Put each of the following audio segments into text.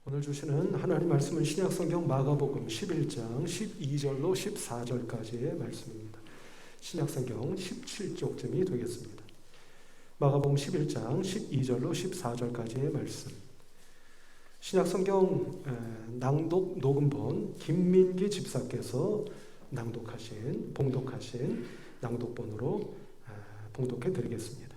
오늘 주시는 하나님 말씀은 신약성경 마가복음 11장 12절로 14절까지의 말씀입니다. 신약성경 17쪽쯤이 되겠습니다. 마가복음 11장 12절로 14절까지의 말씀. 신약성경 낭독 녹음본 김민기 집사께서 봉독하신 낭독본으로 봉독해 드리겠습니다.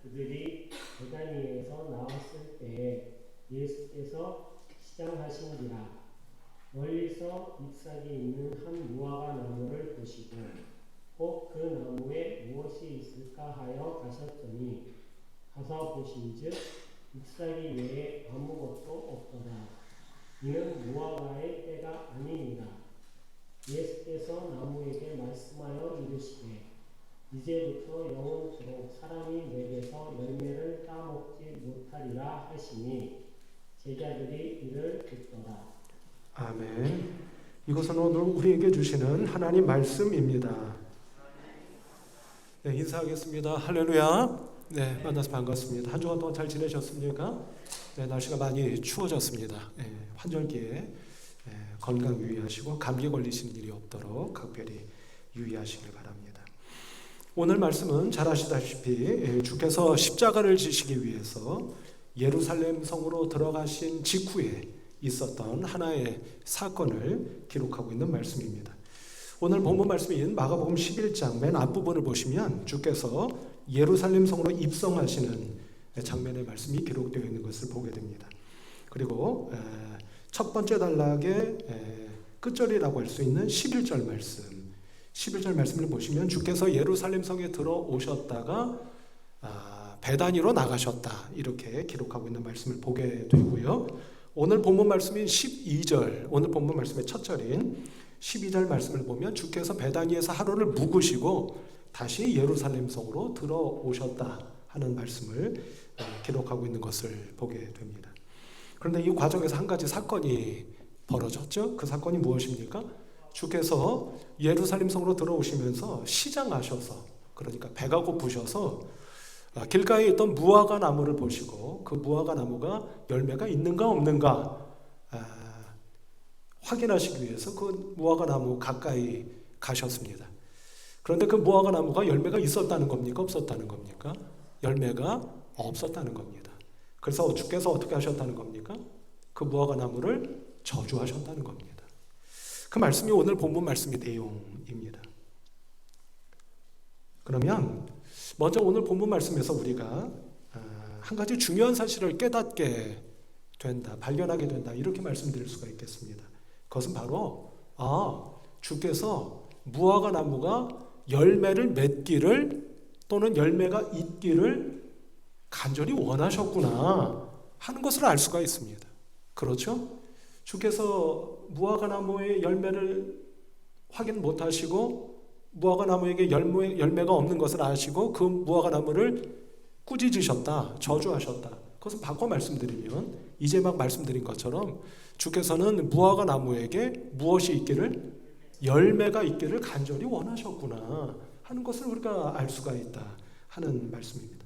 그들이 베다니에서 나왔을 때에 예수께서 시장하신지라. 멀리서 잎사귀 있는 한 무화과 나무를 보시고 곧 그 나무에 무엇이 있을까 하여 가셨더니 가서 보신즉 잎사귀 외에 아무것도 없더라. 이는 무화과의 때가 아니니라. 예수께서 나무에게 말씀하여 이르시되 이제부터 영원토록 사람이 내게서 열매를 따먹지 못하리라 하시니 제자들이 이를 듣더라. 아멘. 이것은 오늘 우리에게 주시는 하나님 말씀입니다. 네, 인사하겠습니다. 할렐루야. 네, 만나서 반갑습니다. 한 주간 동안 잘 지내셨습니까? 네, 날씨가 많이 추워졌습니다. 네, 환절기에 건강 유의하시고 감기 걸리시는 일이 없도록 각별히 유의하시길 바랍니다. 오늘 말씀은 잘 아시다시피 주께서 십자가를 지시기 위해서 예루살렘 성으로 들어가신 직후에 있었던 하나의 사건을 기록하고 있는 말씀입니다. 오늘 본문 말씀인 마가복음 11장 맨 앞부분을 보시면 주께서 예루살렘 성으로 입성하시는 장면의 말씀이 기록되어 있는 것을 보게 됩니다. 그리고 첫 번째 단락의 끝절이라고 할 수 있는 11절 말씀, 11절 말씀을 보시면 주께서 예루살렘 성에 들어오셨다가 베다니로 나가셨다, 이렇게 기록하고 있는 말씀을 보게 되고요. 오늘 본문 말씀인 12절, 오늘 본문 말씀의 첫 절인 12절 말씀을 보면 주께서 베다니에서 하루를 묵으시고 다시 예루살렘 성으로 들어오셨다 하는 말씀을 기록하고 있는 것을 보게 됩니다. 그런데 이 과정에서 한 가지 사건이 벌어졌죠. 그 사건이 무엇입니까? 주께서 예루살렘 성으로 들어오시면서 시장하셔서, 그러니까 배가 고프셔서 길가에 있던 무화과 나무를 보시고 그 무화과 나무가 열매가 있는가 없는가 확인하시기 위해서 그 무화과 나무 가까이 가셨습니다. 그런데 그 무화과 나무가 열매가 있었다는 겁니까? 없었다는 겁니까? 열매가 없었다는 겁니다. 그래서 주께서 어떻게 하셨다는 겁니까? 그 무화과 나무를 저주하셨다는 겁니다. 그 말씀이 오늘 본문 말씀의 내용입니다. 그러면 먼저 오늘 본문 말씀에서 우리가 한 가지 중요한 사실을 깨닫게 된다, 발견하게 된다, 이렇게 말씀드릴 수가 있겠습니다. 그것은 바로 주께서 무화과 나무가 열매를 맺기를 또는 열매가 있기를 간절히 원하셨구나 하는 것을 알 수가 있습니다. 그렇죠? 주께서 무화과 나무의 열매를 확인 못하시고 무화과 나무에게 열매가 없는 것을 아시고 그 무화과 나무를 꾸짖으셨다, 저주하셨다. 그것은 바꿔 말씀드리면 이제 막 말씀드린 것처럼 주께서는 무화과 나무에게 무엇이 있기를, 열매가 있기를 간절히 원하셨구나 하는 것을 우리가 알 수가 있다 하는 말씀입니다.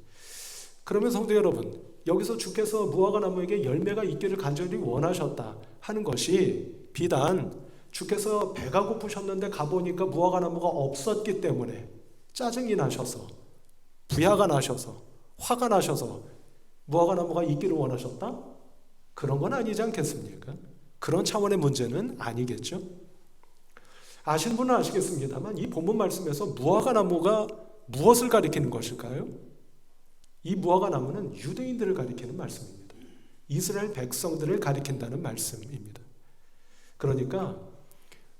그러면 성도 여러분, 여기서 주께서 무화과 나무에게 열매가 있기를 간절히 원하셨다 하는 것이 비단 주께서 배가 고프셨는데 가보니까 무화과 나무가 없었기 때문에 짜증이 나셔서, 부야가 나셔서, 화가 나셔서 무화과 나무가 있기를 원하셨다? 그런 건 아니지 않겠습니까? 그런 차원의 문제는 아니겠죠? 아시는 분은 아시겠습니다만 이 본문 말씀에서 무화과 나무가 무엇을 가리키는 것일까요? 이 무화과 나무는 유대인들을 가리키는 말씀입니다. 이스라엘 백성들을 가리킨다는 말씀입니다. 그러니까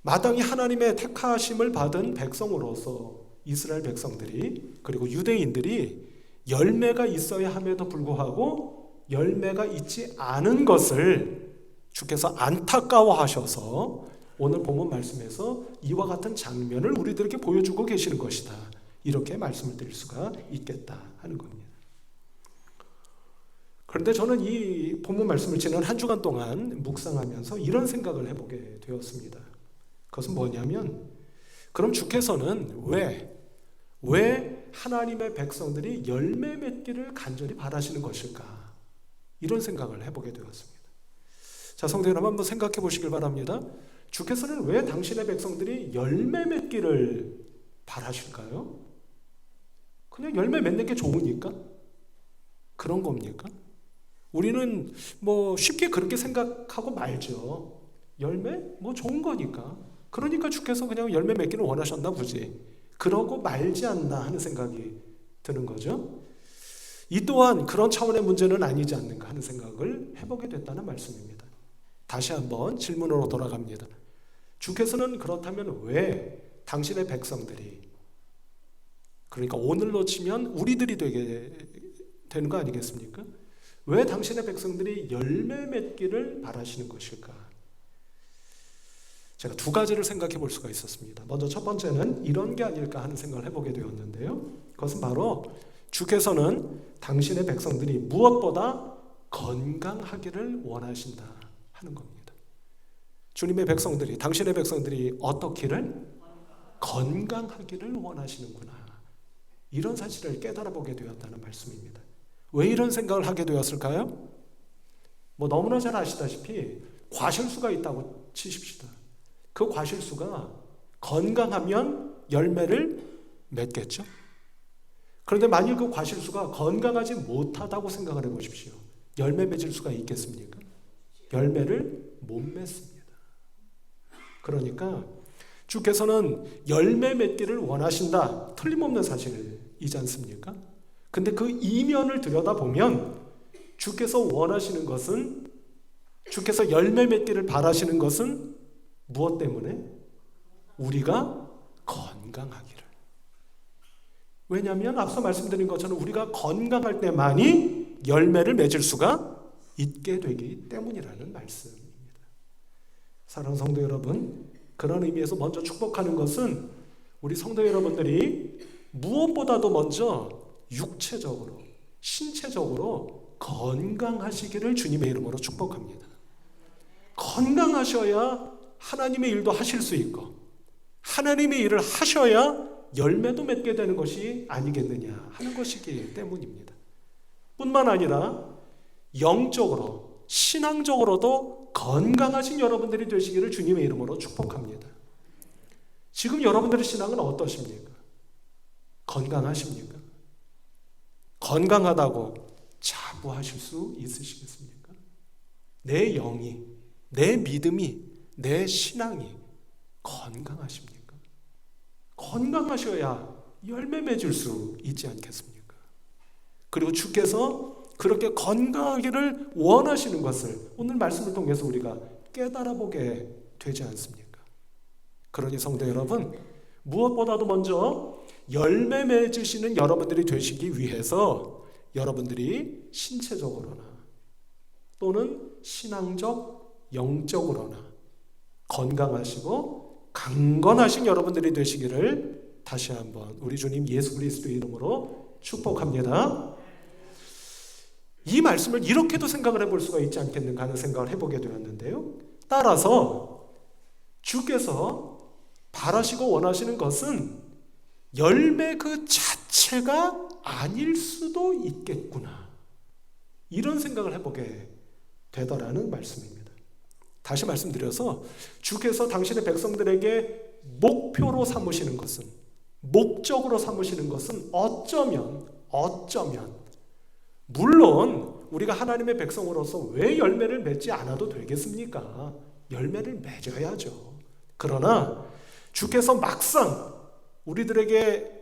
마땅히 하나님의 택하심을 받은 백성으로서 이스라엘 백성들이, 그리고 유대인들이 열매가 있어야 함에도 불구하고 열매가 있지 않은 것을 주께서 안타까워하셔서 오늘 본문 말씀에서 이와 같은 장면을 우리들에게 보여주고 계시는 것이다, 이렇게 말씀을 드릴 수가 있겠다 하는 겁니다. 그런데 저는 이 본문 말씀을 지난 한 주간 동안 묵상하면서 이런 생각을 해보게 되었습니다. 그것은 뭐냐면, 그럼 주께서는 왜 하나님의 백성들이 열매 맺기를 간절히 바라시는 것일까? 이런 생각을 해보게 되었습니다. 자, 성도 여러분 한번 생각해 보시길 바랍니다. 주께서는 왜 당신의 백성들이 열매 맺기를 바라실까요? 그냥 열매 맺는 게 좋으니까? 그런 겁니까? 우리는 뭐 쉽게 그렇게 생각하고 말죠. 열매? 뭐 좋은 거니까. 그러니까 주께서 그냥 열매 맺기를 원하셨나 보지. 그러고 말지 않나 하는 생각이 드는 거죠. 이 또한 그런 차원의 문제는 아니지 않는가 하는 생각을 해보게 됐다는 말씀입니다. 다시 한번 질문으로 돌아갑니다. 주께서는 그렇다면 왜 당신의 백성들이, 그러니까 오늘로 치면 우리들이 되게 되는 거 아니겠습니까? 왜 당신의 백성들이 열매 맺기를 바라시는 것일까? 제가 두 가지를 생각해 볼 수가 있었습니다. 먼저 첫 번째는 이런 게 아닐까 하는 생각을 해보게 되었는데요. 그것은 바로 주께서는 당신의 백성들이 무엇보다 건강하기를 원하신다 하는 겁니다. 주님의 백성들이, 당신의 백성들이 어떻기를? 건강하기를 원하시는구나. 이런 사실을 깨달아 보게 되었다는 말씀입니다. 왜 이런 생각을 하게 되었을까요? 뭐 너무나 잘 아시다시피 과실수가 있다고 치십시다. 그 과실수가 건강하면 열매를 맺겠죠. 그런데 만일 그 과실수가 건강하지 못하다고 생각을 해보십시오. 열매 맺을 수가 있겠습니까? 열매를 못 맺습니다. 그러니까 주께서는 열매 맺기를 원하신다. 틀림없는 사실이지 않습니까? 근데 그 이면을 들여다보면 주께서 원하시는 것은, 주께서 열매 맺기를 바라시는 것은 무엇 때문에? 우리가 건강하기를. 왜냐하면 앞서 말씀드린 것처럼 우리가 건강할 때만이 열매를 맺을 수가 있게 되기 때문이라는 말씀입니다. 사랑하는 성도 여러분, 그런 의미에서 먼저 축복하는 것은 우리 성도 여러분들이 무엇보다도 먼저 육체적으로, 신체적으로 건강하시기를 주님의 이름으로 축복합니다. 건강하셔야 하나님의 일도 하실 수 있고 하나님의 일을 하셔야 열매도 맺게 되는 것이 아니겠느냐 하는 것이기 때문입니다. 뿐만 아니라 영적으로, 신앙적으로도 건강하신 여러분들이 되시기를 주님의 이름으로 축복합니다. 지금 여러분들의 신앙은 어떠십니까? 건강하십니까? 건강하다고 자부하실 수 있으시겠습니까? 내 영이, 내 믿음이, 내 신앙이 건강하십니까? 건강하셔야 열매 맺을 수 있지 않겠습니까? 그리고 주께서 그렇게 건강하기를 원하시는 것을 오늘 말씀을 통해서 우리가 깨달아 보게 되지 않습니까? 그러니 성도 여러분, 무엇보다도 먼저 열매 맺으시는 여러분들이 되시기 위해서 여러분들이 신체적으로나 또는 신앙적, 영적으로나 건강하시고 강건하신 여러분들이 되시기를 다시 한번 우리 주님 예수 그리스도의 이름으로 축복합니다. 이 말씀을 이렇게도 생각을 해볼 수가 있지 않겠는가 하는 생각을 해보게 되었는데요. 따라서 주께서 바라시고 원하시는 것은 열매 그 자체가 아닐 수도 있겠구나. 이런 생각을 해보게 되더라는 말씀입니다. 다시 말씀드려서 주께서 당신의 백성들에게 목표로 삼으시는 것은, 목적으로 삼으시는 것은 어쩌면 물론 우리가 하나님의 백성으로서 왜 열매를 맺지 않아도 되겠습니까? 열매를 맺어야죠. 그러나 주께서 막상 우리들에게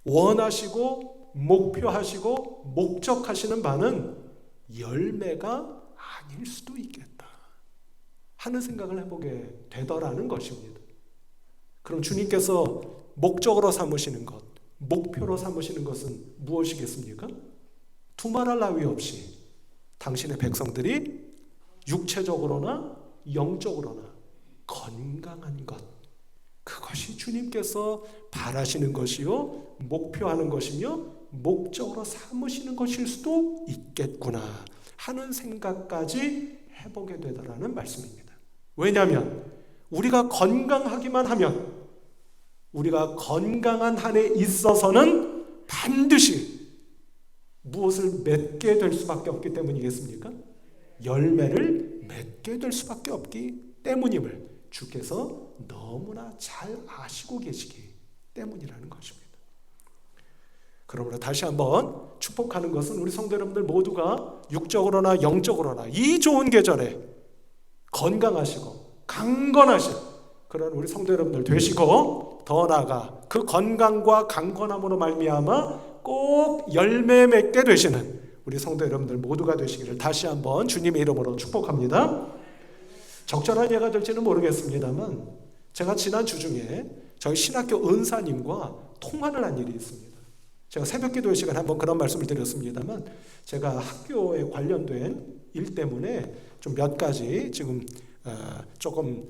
원하시고 목표하시고 목적하시는 바는 열매가 아닐 수도 있겠다 하는 생각을 해보게 되더라는 것입니다. 그럼 주님께서 목적으로 삼으시는 것, 목표로 삼으시는 것은 무엇이겠습니까? 두말할 나위 없이 당신의 백성들이 육체적으로나 영적으로나 건강한 것, 그것이 주님께서 바라시는 것이요 목표하는 것이며 목적으로 삼으시는 것일 수도 있겠구나 하는 생각까지 해보게 되더라는 말씀입니다. 왜냐하면 우리가 건강하기만 하면, 우리가 건강한 한에 있어서는 반드시 무엇을 맺게 될 수밖에 없기 때문이겠습니까? 열매를 맺게 될 수밖에 없기 때문임을 주께서 너무나 잘 아시고 계시기 때문이라는 것입니다. 그러므로 다시 한번 축복하는 것은 우리 성도 여러분들 모두가 육적으로나 영적으로나 이 좋은 계절에 건강하시고 강건하신 그런 우리 성도 여러분들 되시고, 더 나아가 그 건강과 강건함으로 말미암아 꼭 열매 맺게 되시는 우리 성도 여러분들 모두가 되시기를 다시 한번 주님의 이름으로 축복합니다. 적절한 예가 될지는 모르겠습니다만 제가 지난 주 중에 저희 신학교 은사님과 통화를 한 일이 있습니다. 제가 새벽 기도회 시간에 한번 그런 말씀을 드렸습니다만 제가 학교에 관련된 일 때문에 좀 몇 가지 지금 조금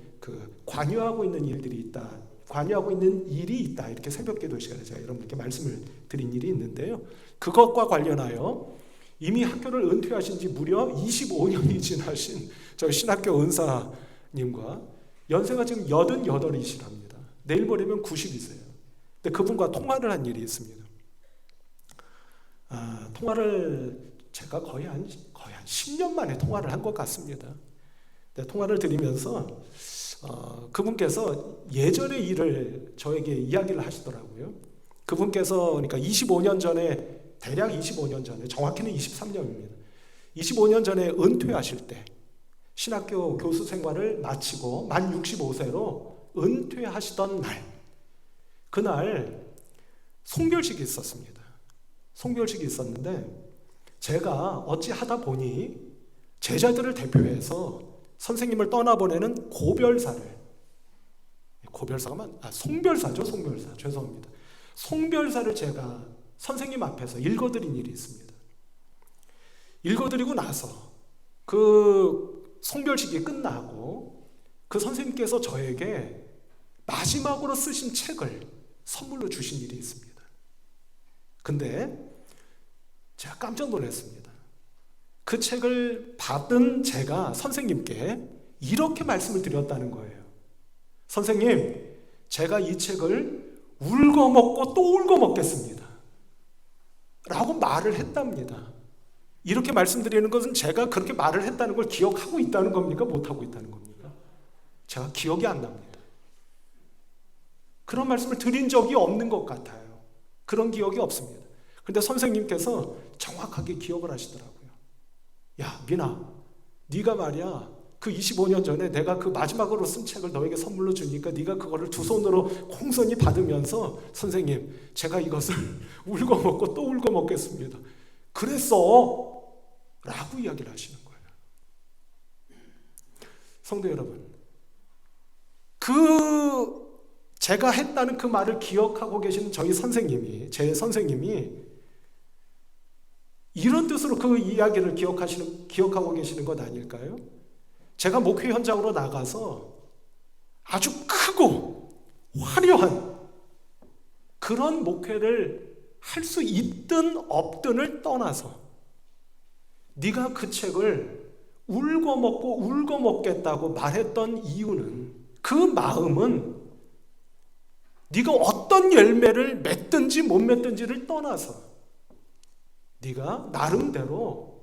관여하고 있는 일들이 있다, 관여하고 있는 일이 있다, 이렇게 새벽 기도 시간에 제가 여러분께 말씀을 드린 일이 있는데요. 그것과 관련하여 이미 학교를 은퇴하신 지 무려 25년이 지나신 저희 신학교 은사님과 연세가 지금 88이시랍니다. 내일 모레면 90이세요. 근데 그분과 통화를 한 일이 있습니다. 통화를 제가 거의 한 10년 만에 통화를 한 것 같습니다. 근데 통화를 드리면서 그분께서 예전의 일을 저에게 이야기를 하시더라고요. 그분께서 그러니까 25년 전에, 대략 25년 전에, 정확히는 23년입니다. 25년 전에 은퇴하실 때 신학교 교수 생활을 마치고 만 65세로 은퇴하시던 날, 그날 송별식이 있었습니다. 송별식이 있었는데 제가 어찌 하다 보니 제자들을 대표해서 선생님을 떠나보내는 송별사죠. 송별사. 죄송합니다. 송별사를 제가 선생님 앞에서 읽어드린 일이 있습니다. 읽어드리고 나서 그 송별식이 끝나고 그 선생님께서 저에게 마지막으로 쓰신 책을 선물로 주신 일이 있습니다. 근데 제가 깜짝 놀랐습니다. 그 책을 받은 제가 선생님께 이렇게 말씀을 드렸다는 거예요. 선생님, 제가 이 책을 울고 먹고 또 울고 먹겠습니다 라고 말을 했답니다. 이렇게 말씀드리는 것은 제가 그렇게 말을 했다는 걸 기억하고 있다는 겁니까? 못하고 있다는 겁니까? 제가 기억이 안 납니다. 그런 말씀을 드린 적이 없는 것 같아요. 그런 기억이 없습니다. 근데 선생님께서 정확하게 기억을 하시더라고요. 야, 민아, 네가 말이야, 그 25년 전에 내가 그 마지막으로 쓴 책을 너에게 선물로 주니까 네가 그거를 두 손으로 공손히 받으면서 선생님, 제가 이것을 울고 먹고 또 울고 먹겠습니다 그랬어 라고 이야기를 하시는 거예요. 성도 여러분, 제가 했다는 그 말을 기억하고 계시는 저희 선생님이, 제 선생님이 이런 뜻으로 그 이야기를 기억하고 계시는 것 아닐까요? 제가 목회 현장으로 나가서 아주 크고 화려한 그런 목회를 할 수 있든 없든을 떠나서 네가 그 책을 울고 먹고 울고 먹겠다고 말했던 이유는, 그 마음은 네가 어떤 열매를 맺든지 못 맺든지를 떠나서 네가 나름대로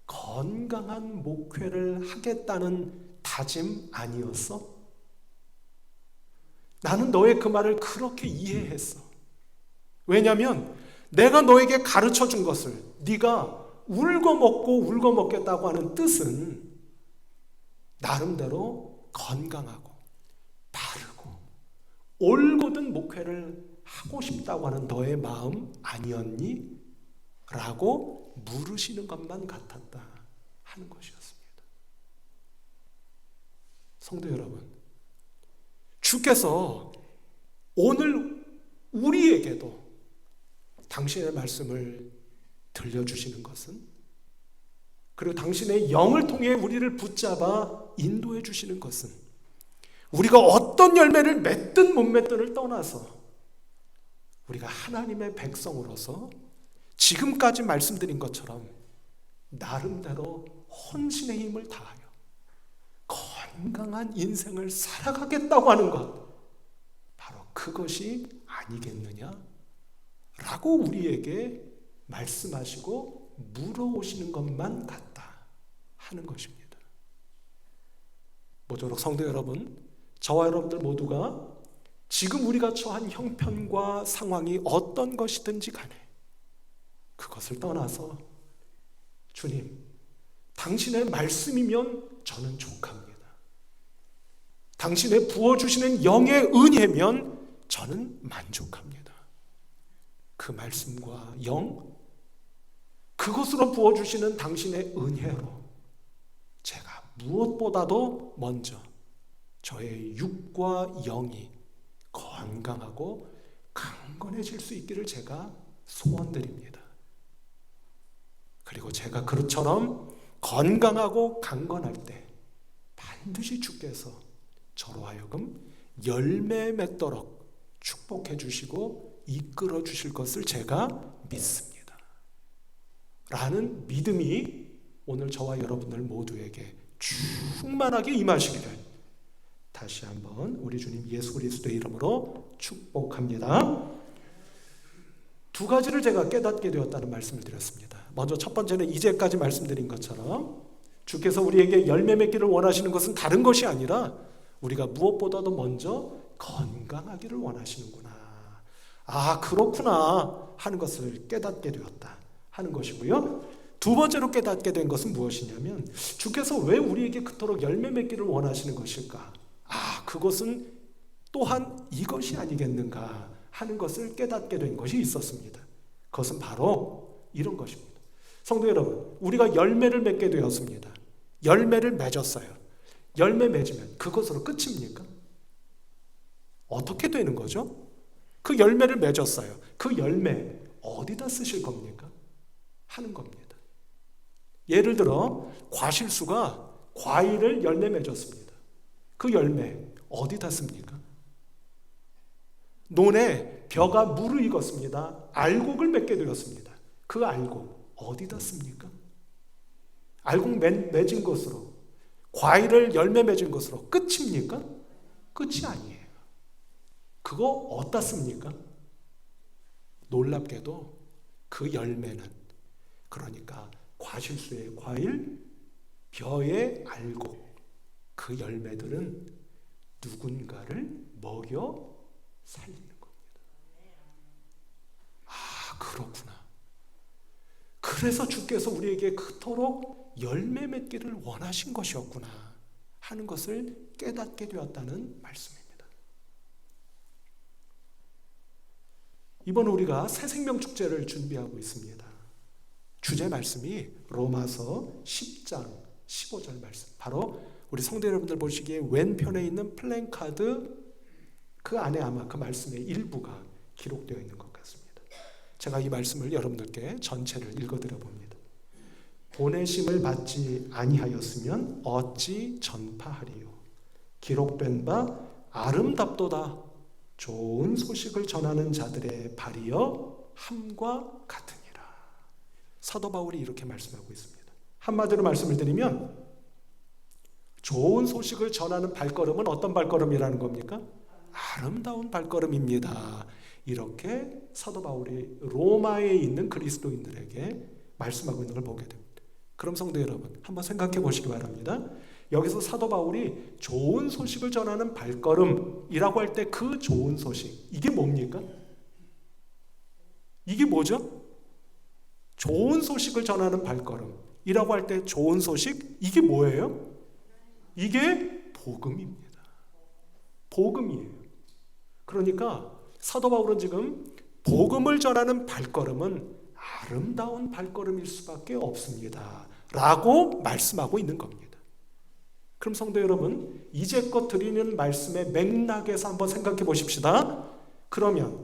건강한 목회를 하겠다는 다짐 아니었어? 나는 너의 그 말을 그렇게 이해했어. 왜냐하면 내가 너에게 가르쳐 준 것을, 네가 울고 먹고 울고 먹겠다고 하는 뜻은 나름대로 건강하고 바르고 올곧은 목회를 하고 싶다고 하는 너의 마음 아니었니? 라고 물으시는 것만 같았다 하는 것이었습니다. 성도 여러분, 주께서 오늘 우리에게도 당신의 말씀을 들려주시는 것은, 그리고 당신의 영을 통해 우리를 붙잡아 인도해 주시는 것은, 우리가 어떤 열매를 맺든 못 맺든을 떠나서 우리가 하나님의 백성으로서 지금까지 말씀드린 것처럼 나름대로 헌신의 힘을 다하여 건강한 인생을 살아가겠다고 하는 것, 바로 그것이 아니겠느냐라고 라고 우리에게 말씀하시고 물어오시는 것만 같다 하는 것입니다. 모쪼록 성도 여러분, 저와 여러분들 모두가 지금 우리가 처한 형편과 상황이 어떤 것이든지 간에 그것을 떠나서 주님, 당신의 말씀이면 저는 족합니다. 당신의 부어주시는 영의 은혜면 저는 만족합니다. 그 말씀과 영, 그것으로 부어주시는 당신의 은혜로 제가 무엇보다도 먼저 저의 육과 영이 건강하고 강건해질 수 있기를 제가 소원드립니다. 그리고 제가 그처럼 건강하고 강건할 때 반드시 주께서 저로 하여금 열매 맺도록 축복해 주시고 이끌어 주실 것을 제가 믿습니다. 라는 믿음이 오늘 저와 여러분들 모두에게 충만하게 임하시기를 다시 한번 우리 주님 예수 그리스도의 이름으로 축복합니다. 두 가지를 제가 깨닫게 되었다는 말씀을 드렸습니다. 먼저 첫 번째는 이제까지 말씀드린 것처럼 주께서 우리에게 열매 맺기를 원하시는 것은 다른 것이 아니라 우리가 무엇보다도 먼저 건강하기를 원하시는구나. 아, 그렇구나 하는 것을 깨닫게 되었다 하는 것이고요. 두 번째로 깨닫게 된 것은 무엇이냐면 주께서 왜 우리에게 그토록 열매 맺기를 원하시는 것일까? 아, 그것은 또한 이것이 아니겠는가 하는 것을 깨닫게 된 것이 있었습니다. 그것은 바로 이런 것입니다. 성도 여러분, 우리가 열매를 맺게 되었습니다. 열매를 맺었어요. 열매 맺으면 그것으로 끝입니까? 어떻게 되는 거죠? 그 열매를 맺었어요. 그 열매 어디다 쓰실 겁니까? 하는 겁니다. 예를 들어 과실수가 과일을 열매 맺었습니다. 그 열매 어디다 씁니까? 논에 벼가 무르익었습니다. 알곡을 맺게 되었습니다. 그 알곡 어디다 씁니까? 알곡 맺은 것으로, 과일을 열매 맺은 것으로 끝입니까? 끝이 아니에요. 그거 어디다 씁니까? 놀랍게도 그 열매는, 그러니까 과실수의 과일, 벼의 알곡, 그 열매들은 누군가를 먹여 살리는 겁니다. 아, 그렇구나. 그래서 주께서 우리에게 그토록 열매 맺기를 원하신 것이었구나 하는 것을 깨닫게 되었다는 말씀입니다. 이번 우리가 새 생명 축제를 준비하고 있습니다. 주제 말씀이 로마서 10장 15절 말씀, 바로 우리 성도 여러분들 보시기에 왼편에 있는 플랜카드 그 안에 아마 그 말씀의 일부가 기록되어 있는 것 같습니다. 제가 이 말씀을 여러분들께 전체를 읽어드려 봅니다. 보내심을 받지 아니하였으면 어찌 전파하리요. 기록된 바 아름답도다. 좋은 소식을 전하는 자들의 발이여 함과 같으니라. 사도 바울이 이렇게 말씀하고 있습니다. 한마디로 말씀을 드리면 좋은 소식을 전하는 발걸음은 어떤 발걸음이라는 겁니까? 아름다운 발걸음입니다. 이렇게 사도 바울이 로마에 있는 그리스도인들에게 말씀하고 있는 걸 보게 됩니다. 그럼 성도 여러분, 한번 생각해 보시기 바랍니다. 여기서 사도 바울이 좋은 소식을 전하는 발걸음이라고 할 때 그 좋은 소식, 이게 뭡니까? 이게 뭐죠? 좋은 소식을 전하는 발걸음이라고 할 때 좋은 소식, 이게 뭐예요? 이게 복음입니다. 복음이에요. 그러니까 사도 바울은 지금 복음을 전하는 발걸음은 아름다운 발걸음일 수밖에 없습니다 라고 말씀하고 있는 겁니다. 그럼 성도 여러분, 이제껏 드리는 말씀의 맥락에서 한번 생각해 보십시다. 그러면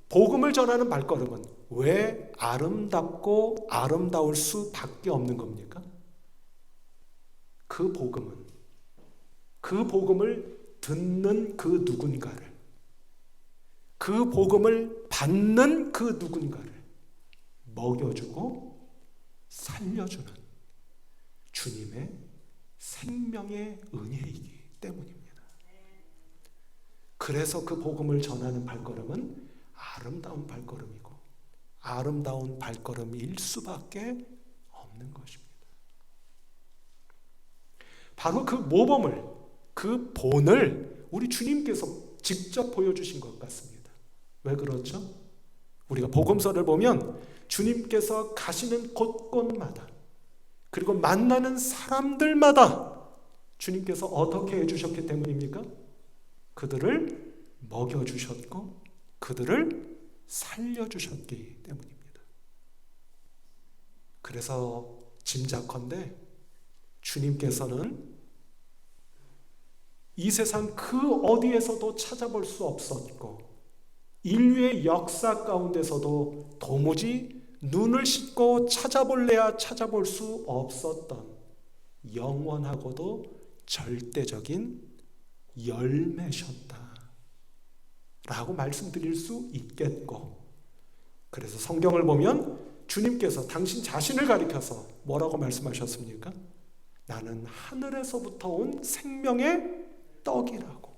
복음을 전하는 발걸음은 왜 아름답고 아름다울 수밖에 없는 겁니까? 그 복음을 듣는 그 누군가를, 그 복음을 받는 그 누군가를 먹여주고 살려주는 주님의 생명의 은혜이기 때문입니다. 그래서 그 복음을 전하는 발걸음은 아름다운 발걸음이고 아름다운 발걸음일 수밖에 없는 것입니다. 바로 그 모범을, 그 본을 우리 주님께서 직접 보여주신 것 같습니다. 왜 그렇죠? 우리가 복음서를 보면 주님께서 가시는 곳곳마다, 그리고 만나는 사람들마다 주님께서 어떻게 해주셨기 때문입니까? 그들을 먹여주셨고 그들을 살려주셨기 때문입니다. 그래서 짐작컨대 주님께서는 이 세상 그 어디에서도 찾아볼 수 없었고 인류의 역사 가운데서도 도무지 눈을 씻고 찾아볼래야 찾아볼 수 없었던 영원하고도 절대적인 열매셨다 라고 말씀드릴 수 있겠고, 그래서 성경을 보면 주님께서 당신 자신을 가리켜서 뭐라고 말씀하셨습니까? 나는 하늘에서부터 온 생명의 떡이라고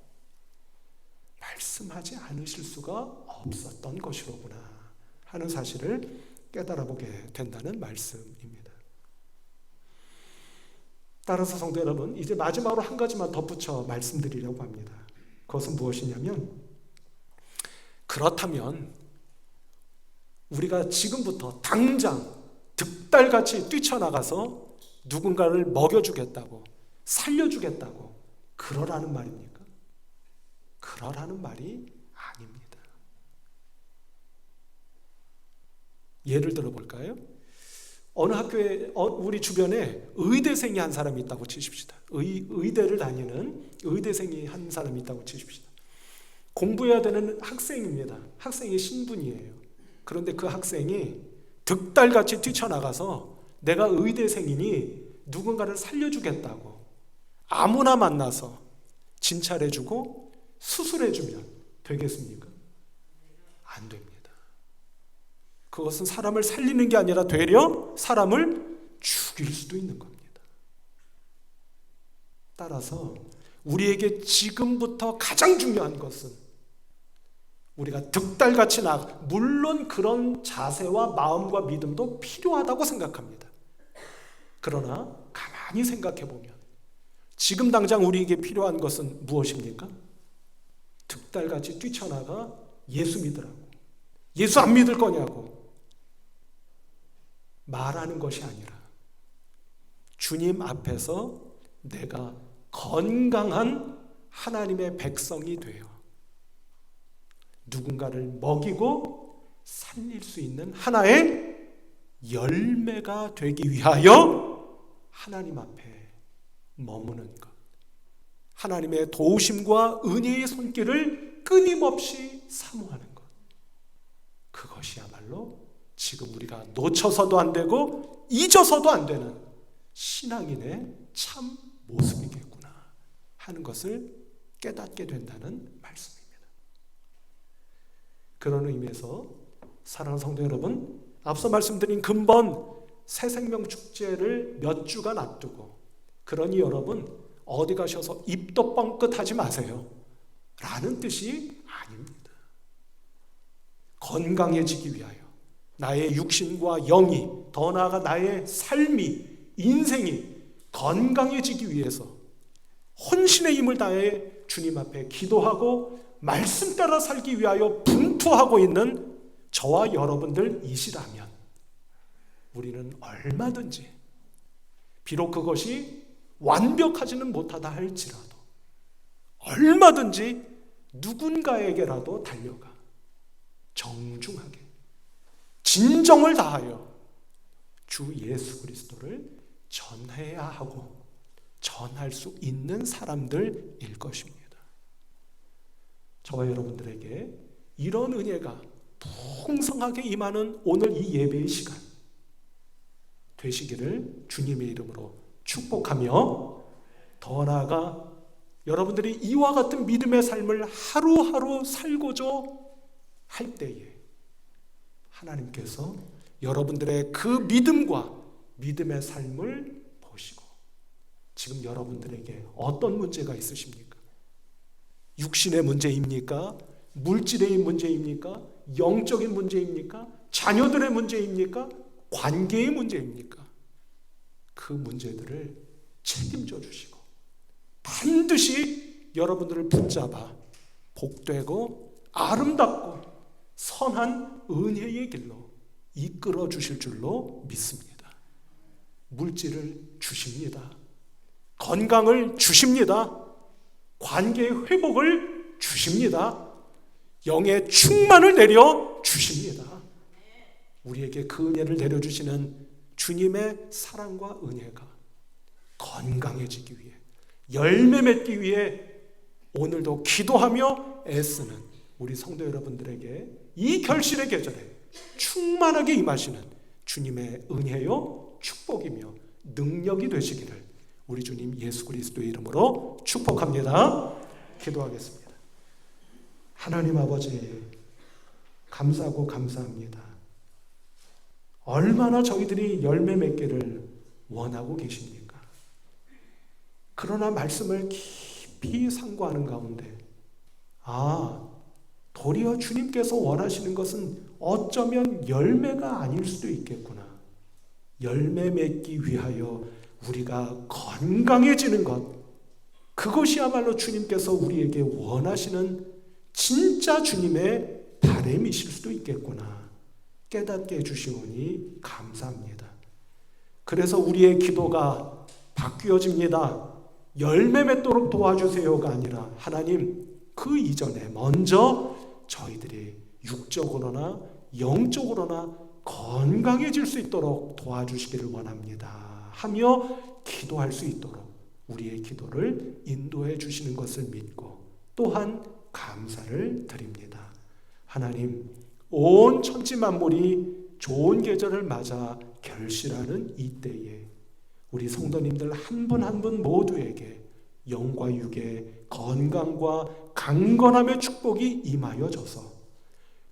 말씀하지 않으실 수가 없었던 것이로구나 하는 사실을 깨달아보게 된다는 말씀입니다. 따라서 성도 여러분, 이제 마지막으로 한 가지만 덧붙여 말씀드리려고 합니다. 그것은 무엇이냐면, 그렇다면 우리가 지금부터 당장 득달같이 뛰쳐나가서 누군가를 먹여주겠다고, 살려주겠다고 그러라는 말입니까? 그러라는 말이 아닙니다. 예를 들어 볼까요? 어느 학교에 우리 주변에 의대생이 한 사람이 있다고 치십시다. 의대를 다니는 의대생이 한 사람이 있다고 치십시다. 공부해야 되는 학생입니다. 학생의 신분이에요. 그런데 그 학생이 득달같이 뛰쳐나가서 내가 의대생이니 누군가를 살려주겠다고 아무나 만나서 진찰해주고 수술해주면 되겠습니까? 안 됩니다. 그것은 사람을 살리는 게 아니라 되려 사람을 죽일 수도 있는 겁니다. 따라서 우리에게 지금부터 가장 중요한 것은 우리가 득달같이 물론 그런 자세와 마음과 믿음도 필요하다고 생각합니다. 그러나 가만히 생각해 보면 지금 당장 우리에게 필요한 것은 무엇입니까? 득달같이 뛰쳐나가 예수 믿으라고, 예수 안 믿을 거냐고 말하는 것이 아니라 주님 앞에서 내가 건강한 하나님의 백성이 되어 누군가를 먹이고 살릴 수 있는 하나의 열매가 되기 위하여 하나님 앞에 머무는 것, 하나님의 도우심과 은혜의 손길을 끊임없이 사모하는 것, 그것이야말로 지금 우리가 놓쳐서도 안 되고 잊어서도 안 되는 신앙인의 참 모습이겠구나 하는 것을 깨닫게 된다는 말씀입니다. 그런 의미에서 사랑하는 성도 여러분, 앞서 말씀드린 근본 새생명 축제를 몇 주간 앞두고, 그러니 여러분 어디 가셔서 입도 뻥끗하지 마세요 라는 뜻이 아닙니다. 건강해지기 위하여 나의 육신과 영이, 더 나아가 나의 삶이, 인생이 건강해지기 위해서 혼신의 힘을 다해 주님 앞에 기도하고 말씀 따라 살기 위하여 분투하고 있는 저와 여러분들이시라면 우리는 얼마든지, 비록 그것이 완벽하지는 못하다 할지라도 얼마든지 누군가에게라도 달려가 정중하게 진정을 다하여 주 예수 그리스도를 전해야 하고 전할 수 있는 사람들일 것입니다. 저와 여러분들에게 이런 은혜가 풍성하게 임하는 오늘 이 예배의 시간 되시기를 주님의 이름으로 축복하며, 더 나아가 여러분들이 이와 같은 믿음의 삶을 하루하루 살고자 할 때에 하나님께서 여러분들의 그 믿음과 믿음의 삶을 보시고, 지금 여러분들에게 어떤 문제가 있으십니까? 육신의 문제입니까? 물질의 문제입니까? 영적인 문제입니까? 자녀들의 문제입니까? 관계의 문제입니까? 그 문제들을 책임져 주시고 반드시 여러분들을 붙잡아 복되고 아름답고 선한 은혜의 길로 이끌어 주실 줄로 믿습니다. 물질을 주십니다. 건강을 주십니다. 관계의 회복을 주십니다. 영의 충만을 내려 주십니다. 우리에게 그 은혜를 내려주시는 주님의 사랑과 은혜가 건강해지기 위해, 열매 맺기 위해 오늘도 기도하며 애쓰는 우리 성도 여러분들에게 이 결실의 계절에 충만하게 임하시는 주님의 은혜요 축복이며 능력이 되시기를 우리 주님 예수 그리스도의 이름으로 축복합니다. 기도하겠습니다. 하나님 아버지, 감사하고 감사합니다. 얼마나 저희들이 열매 맺기를 원하고 계십니까? 그러나 말씀을 깊이 상고하는 가운데 도리어 주님께서 원하시는 것은 어쩌면 열매가 아닐 수도 있겠구나. 열매 맺기 위하여 우리가 건강해지는 것, 그것이야말로 주님께서 우리에게 원하시는 진짜 주님의 바람이실 수도 있겠구나. 깨닫게 해주시오니 감사합니다. 그래서 우리의 기도가 바뀌어집니다. 열매 맺도록 도와주세요가 아니라 하나님, 그 이전에 먼저 저희들이 육적으로나 영적으로나 건강해질 수 있도록 도와주시기를 원합니다 하며 기도할 수 있도록 우리의 기도를 인도해 주시는 것을 믿고 또한 감사를 드립니다. 하나님, 온 천지 만물이 좋은 계절을 맞아 결실하는 이때에 우리 성도님들 한 분 한 분 모두에게 영과 육의 건강과 강건함의 축복이 임하여져서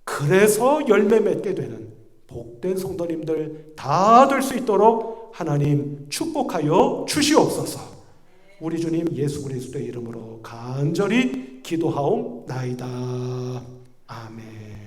그래서 열매 맺게 되는 복된 성도님들 다 될 수 있도록 하나님 축복하여 주시옵소서. 우리 주님 예수 그리스도의 이름으로 간절히 기도하옵나이다. 아멘.